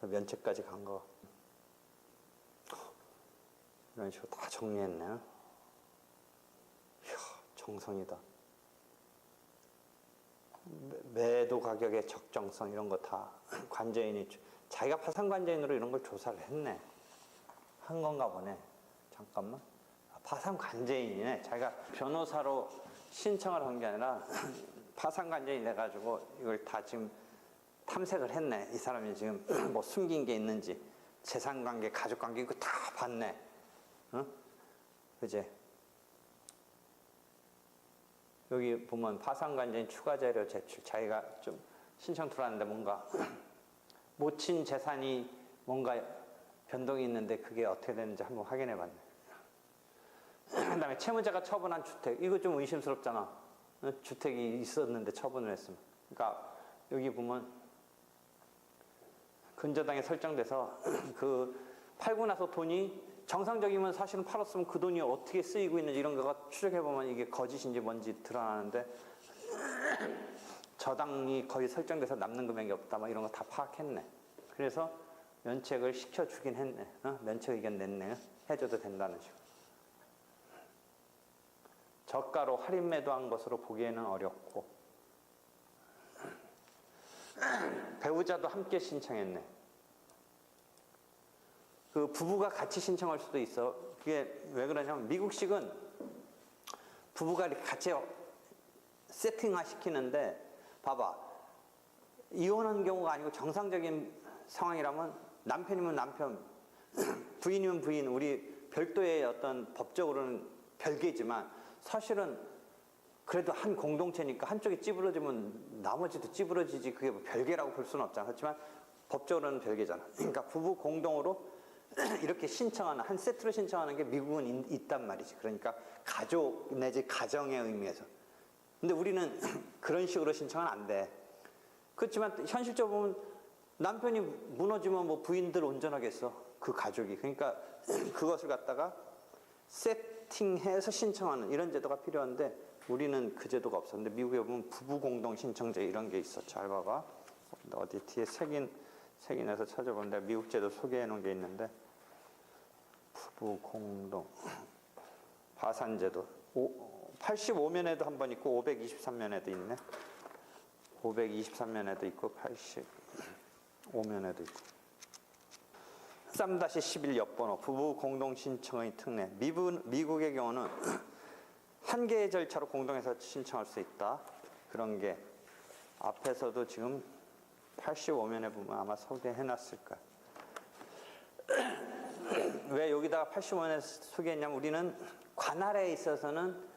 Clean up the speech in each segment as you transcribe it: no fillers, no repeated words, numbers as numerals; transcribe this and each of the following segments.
면책까지 간 거. 이런 식으로 다 정리했네. 이야, 정성이다. 매도 가격의 적정성 이런 거 다 관제인이 자기가 파산 관제인으로 이런 걸 조사를 했네. 한 건가 보네. 잠깐만. 파산 관제인이네. 자기가 변호사로 신청을 한 게 아니라 파산 관제인 돼가지고 이걸 다 지금 탐색을 했네. 이 사람이 지금 뭐 숨긴 게 있는지, 재산 관계, 가족 관계 이거 다 봤네. 어? 그제? 여기 보면 파산 관제인 추가 자료 제출. 자기가 좀 신청 들어왔는데 뭔가 모친 재산이 뭔가 변동이 있는데 그게 어떻게 되는지 한번 확인해 봤네. 그 다음에 채무자가 처분한 주택. 이거 좀 의심스럽잖아. 주택이 있었는데 처분을 했으면. 그러니까 여기 보면 근저당에 설정돼서 그 팔고 나서 돈이 정상적이면 사실은 팔았으면 그 돈이 어떻게 쓰이고 있는지 이런 거가 추적해보면 이게 거짓인지 뭔지 드러나는데 저당이 거의 설정돼서 남는 금액이 없다 막 이런 거 다 파악했네. 그래서 면책을 시켜주긴 했네. 면책 의견 냈네. 해줘도 된다는 식으로. 저가로 할인 매도한 것으로 보기에는 어렵고 배우자도 함께 신청했네. 그 부부가 같이 신청할 수도 있어. 그게 왜 그러냐면 미국식은 부부가 이렇게 같이 세팅화 시키는데 봐봐. 이혼한 경우가 아니고 정상적인 상황이라면 남편이면 남편, 부인이면 부인, 우리 별도의 어떤 법적으로는 별개지만 사실은 그래도 한 공동체니까 한쪽이 찌부러지면 나머지도 찌부러지지 그게 뭐 별개라고 볼 수는 없잖아. 그렇지만 법적으로는 별개잖아. 그러니까 부부 공동으로 이렇게 신청하는, 한 세트로 신청하는 게 미국은 있단 말이지. 그러니까 가족 내지 가정의 의미에서. 근데 우리는 그런 식으로 신청은 안 돼. 그렇지만 현실적으로 보면 남편이 무너지면 뭐 부인들 온전하겠어. 그 가족이. 그러니까 그것을 갖다가 세팅해서 신청하는 이런 제도가 필요한데 우리는 그 제도가 없어. 근데 미국에 보면 부부 공동 신청제 이런 게 있어. 잘 봐봐. 어디 뒤에 색인해서 찾아보면 내가 미국 제도 소개해 놓은 게 있는데 부부 공동 파산 제도 85면에도 한 번 있고 523면에도 있네. 523면에도 있고 85면에도 있고 3-11 옆번호 부부 공동 신청의 특례. 미국의 경우는 한 개의 절차로 공동해서 신청할 수 있다. 그런 게 앞에서도 지금 85면에 보면 아마 소개해놨을 거야. 왜 여기다가 85면에 소개했냐면 우리는 관할에 있어서는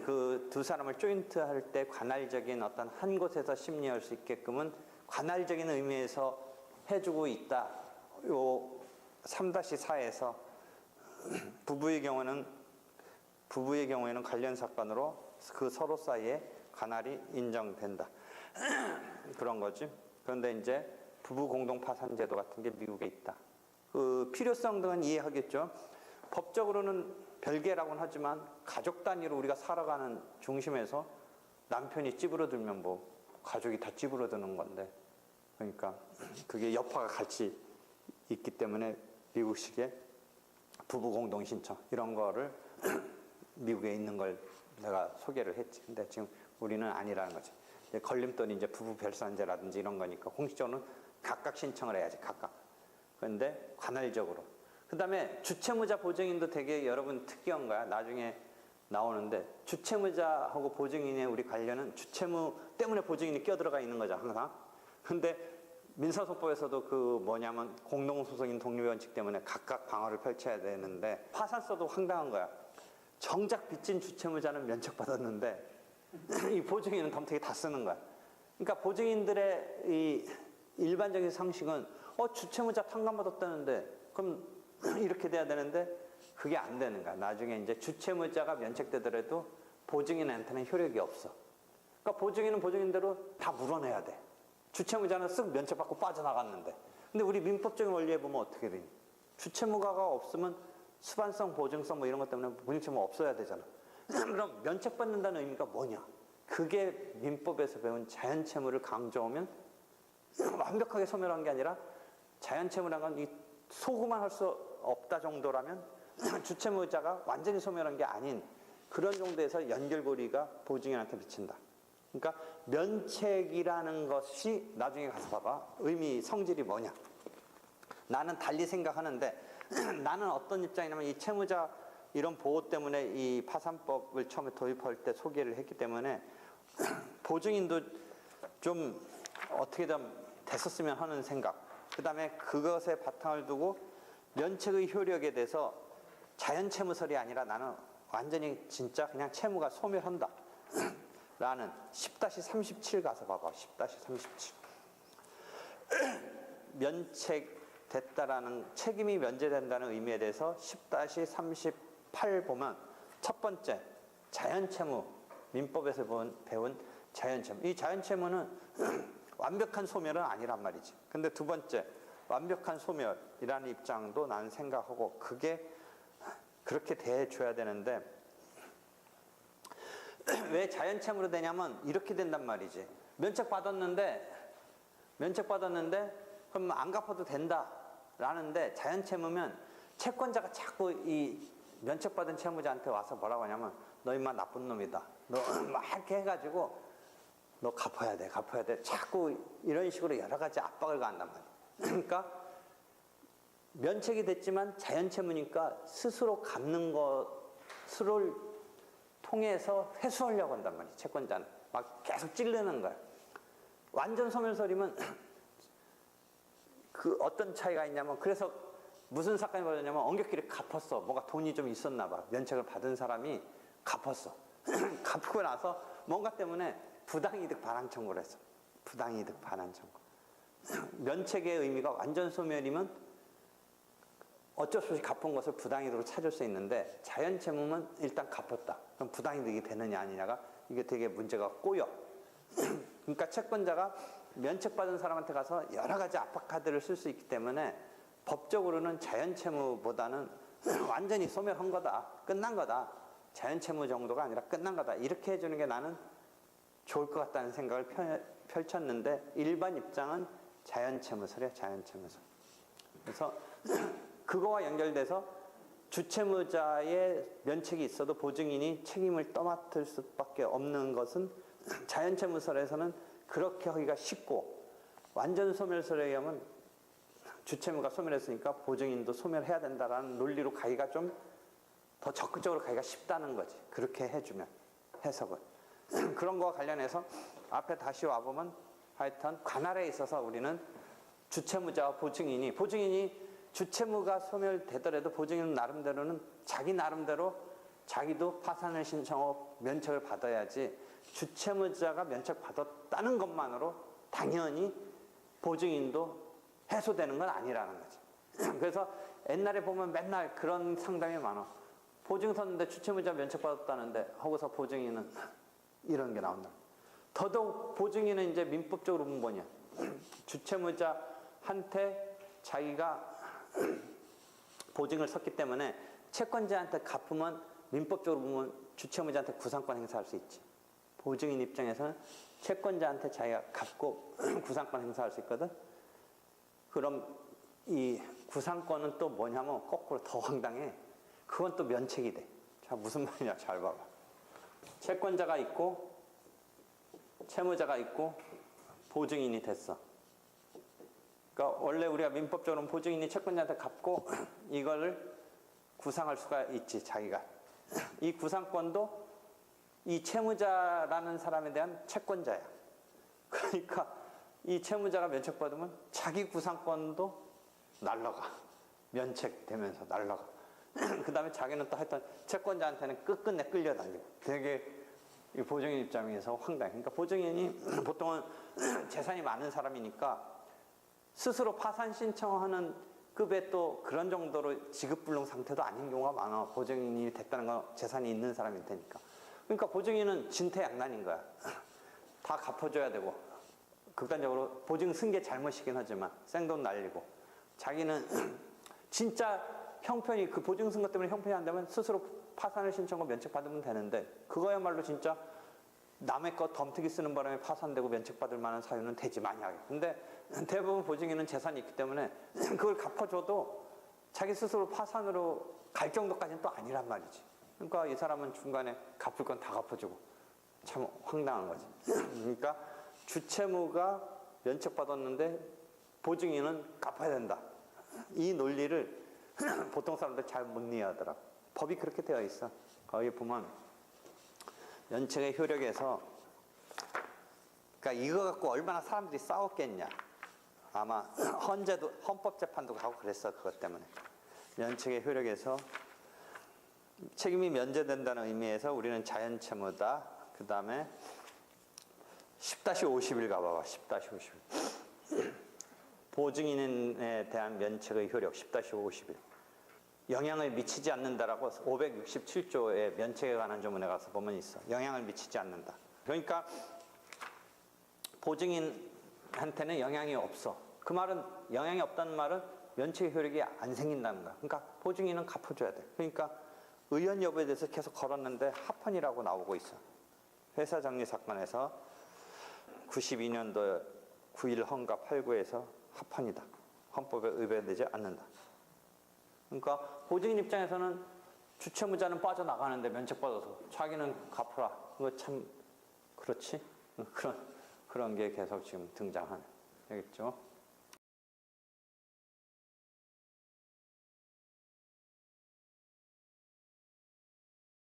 그 두 사람을 조인트 할 때 관할적인 어떤 한 곳에서 심리할 수 있게끔은 관할적인 의미에서 해주고 있다. 요 3-4에서 부부의 경우에는 관련 사건으로 그 서로 사이에 관할이 인정된다. 그런 거지. 그런데 이제 부부 공동 파산 제도 같은 게 미국에 있다. 그 필요성 등은 이해하겠죠. 법적으로는 별개라고는 하지만 가족 단위로 우리가 살아가는 중심에서 남편이 찌부러들면 뭐 가족이 다 찌부러드는 건데, 그러니까 그게 여파가 같이 있기 때문에 미국식의 부부 공동 신청 이런 거를 미국에 있는 걸 내가 소개를 했지. 근데 지금 우리는 아니라는 거지. 걸림돌이 이제 부부 별산제라든지 이런 거니까 공식적으로는 각각 신청을 해야지. 각각. 그런데 관할적으로. 그 다음에 주채무자 보증인도 되게 여러분 특이한 거야. 나중에 나오는데 주채무자하고 보증인의 우리 관련은 주채무 때문에 보증인이 끼어들어가 있는 거죠. 항상. 근데 민사소법에서도 그 뭐냐면 공동소송인 독립원칙 때문에 각각 방어를 펼쳐야 되는데 파산서도 황당한 거야. 정작 빚진 주채무자는 면책받았는데 이 보증인은 덤태기 다 쓰는 거야. 그러니까 보증인들의 이 일반적인 상식은 주채무자 탕감받았다는데 그럼 이렇게 돼야 되는데 그게 안 되는 거야. 나중에 이제 주채무자가 면책되더라도 보증인한테는 효력이 없어. 그러니까 보증인은 보증인대로 다 물어내야 돼. 주채무자는 쓱 면책받고 빠져나갔는데. 근데 우리 민법적인 원리에 보면 어떻게 되니? 주채무가가 없으면 수반성, 보증성 뭐 이런 것 때문에 보증채무 없어야 되잖아. 그럼 면책받는다는 의미가 뭐냐? 그게 민법에서 배운 자연채무를 강조하면 완벽하게 소멸한 게 아니라 자연채무라는 건 이 소구만 할 수 없다 정도라면 주채무자가 완전히 소멸한 게 아닌 그런 정도에서 연결고리가 보증인한테 미친다. 그러니까 면책이라는 것이 나중에 가서 봐봐. 의미, 성질이 뭐냐. 나는 달리 생각하는데 나는 어떤 입장이냐면 이 채무자 이런 보호 때문에 이 파산법을 처음에 도입할 때 소개를 했기 때문에 보증인도 좀 어떻게 좀 됐었으면 하는 생각. 그 다음에 그것에 바탕을 두고 면책의 효력에 대해서 자연채무설이 아니라 나는 완전히 진짜 그냥 채무가 소멸한다. 라는 10-37 가서 봐봐. 10-37. 면책됐다라는 책임이 면제된다는 의미에 대해서 10-38 보면 첫 번째 자연채무 민법에서 배운 자연채무. 이 자연채무는 완벽한 소멸은 아니란 말이지. 근데 두 번째 완벽한 소멸이라는 입장도 나는 생각하고 그게 그렇게 대해줘야 되는데 왜 자연채무로 되냐면 이렇게 된단 말이지. 면책받았는데 그럼 안 갚아도 된다라는데 자연채무면 채권자가 자꾸 이 면책받은 채무자한테 와서 뭐라고 하냐면 너 임마 나쁜 놈이다. 너 막 이렇게 해가지고 너 갚아야 돼. 자꾸 이런 식으로 여러 가지 압박을 가한단 말이야. 그러니까 면책이 됐지만 자연채무니까 스스로 갚는 것을 통해서 회수하려고 한단 말이야. 채권자는 막 계속 찌르는 거야. 완전 소멸설이면 그 어떤 차이가 있냐면 그래서 무슨 사건이 벌어졌냐면 엉격길에 갚았어. 뭐가 돈이 좀 있었나 봐. 면책을 받은 사람이 갚았어. 갚고 나서 뭔가 때문에 부당이득 반환 청구를 했어. 부당이득 반환 청구. 면책의 의미가 완전 소멸이면 어쩔 수 없이 갚은 것을 부당이득으로 찾을 수 있는데 자연채무는 일단 갚았다. 그럼 부당이득이 되느냐 아니냐가 이게 되게 문제가 꼬여. 그러니까 채권자가 면책받은 사람한테 가서 여러 가지 압박카드를 쓸 수 있기 때문에 법적으로는 자연채무보다는 완전히 소멸한 거다. 끝난 거다. 자연채무 정도가 아니라 끝난 거다. 이렇게 해주는 게 나는 좋을 것 같다는 생각을 펼쳤는데 일반 입장은 자연채무설이야. 자연채무설. 그래서 그거와 연결돼서 주채무자의 면책이 있어도 보증인이 책임을 떠맡을 수밖에 없는 것은 자연채무설에서는 그렇게 하기가 쉽고 완전 소멸설에 의하면 주채무가 소멸했으니까 보증인도 소멸해야 된다라는 논리로 가기가 좀 더 적극적으로 가기가 쉽다는 거지. 그렇게 해주면 해석을. 그런 거와 관련해서 앞에 다시 와보면 하여튼 관할에 있어서 우리는 주채무자와 보증인이 주채무가 소멸되더라도 보증인은 나름대로는 자기 나름대로 자기도 파산을 신청하고 면책을 받아야지 주채무자가 면책받았다는 것만으로 당연히 보증인도 해소되는 건 아니라는 거지. 그래서 옛날에 보면 맨날 그런 상담이 많아. 보증 섰는데 주채무자 면책받았다는데 하고서 보증인은 이런 게 나온다. 더더욱 보증인은 이제 민법적으로 보면 뭐냐. 주채무자한테 자기가 보증을 섰기 때문에 채권자한테 갚으면 민법적으로 보면 주채무자한테 구상권 행사할 수 있지. 보증인 입장에서는 채권자한테 자기가 갚고 구상권 행사할 수 있거든. 그럼 이 구상권은 또 뭐냐면 거꾸로 더 황당해. 그건 또 면책이 돼. 자, 무슨 말이냐 잘 봐봐. 채권자가 있고 채무자가 있고 보증인이 됐어. 그러니까 원래 우리가 민법적으로는 보증인이 채권자한테 갚고 이거를 구상할 수가 있지. 자기가. 이 구상권도 이 채무자라는 사람에 대한 채권자야. 그러니까 이 채무자가 면책받으면 자기 구상권도 날라가. 면책되면서 날라가. 그 다음에 자기는 또 하여튼 채권자한테는 끝끝내 끌려다니고 되게 이 보증인 입장에서 황당해. 그러니까 보증인이 보통은 재산이 많은 사람이니까 스스로 파산 신청하는 급의 또 그런 정도로 지급불능 상태도 아닌 경우가 많아. 보증인이 됐다는 건 재산이 있는 사람일 테니까. 그러니까 보증인은 진퇴양난인 거야. 다 갚아줘야 되고 극단적으로 보증 쓴 게 잘못이긴 하지만 생돈 날리고 자기는 진짜 형편이 그 보증 쓴 것 때문에 형편이 안 되면 스스로 파산을 신청하고 면책받으면 되는데 그거야말로 진짜 남의 것 덤트기 쓰는 바람에 파산되고 면책받을 만한 사유는 되지 만약에. 근데 대부분 보증인은 재산이 있기 때문에 그걸 갚아줘도 자기 스스로 파산으로 갈 정도까지는 또 아니란 말이지. 그러니까 이 사람은 중간에 갚을 건 다 갚아주고 참 황당한 거지. 그러니까 주채무가 면책받았는데 보증인은 갚아야 된다. 이 논리를 보통 사람들 잘 못 이해하더라고. 법이 그렇게 되어 있어. 거기 보면 면책의 효력에서, 그러니까 이거 갖고 얼마나 사람들이 싸웠겠냐. 아마 헌법재판도 가고 그랬어. 그것 때문에. 면책의 효력에서 책임이 면제된다는 의미에서 우리는 자연채무다. 그 다음에 10-50일 가봐봐. 10-50일. 보증인에 대한 면책의 효력 10-50일. 영향을 미치지 않는다라고 567조의 면책에 관한 조문에 가서 보면 있어. 영향을 미치지 않는다. 그러니까 보증인한테는 영향이 없어. 그 말은 영향이 없다는 말은 면책의 효력이 안 생긴다는 거야. 그러니까 보증인은 갚아줘야 돼. 그러니까 의연 여부에 대해서 계속 걸었는데 합헌이라고 나오고 있어. 회사 정리 사건에서 92년도 9일 헌가 8구에서 합헌이다. 헌법에 위배되지 않는다. 그러니까 보증인 입장에서는 주채무자는 빠져나가는데 면책받아서 자기는 갚아라. 그거 참 그렇지? 그런 게 계속 지금 등장하네. 알겠죠?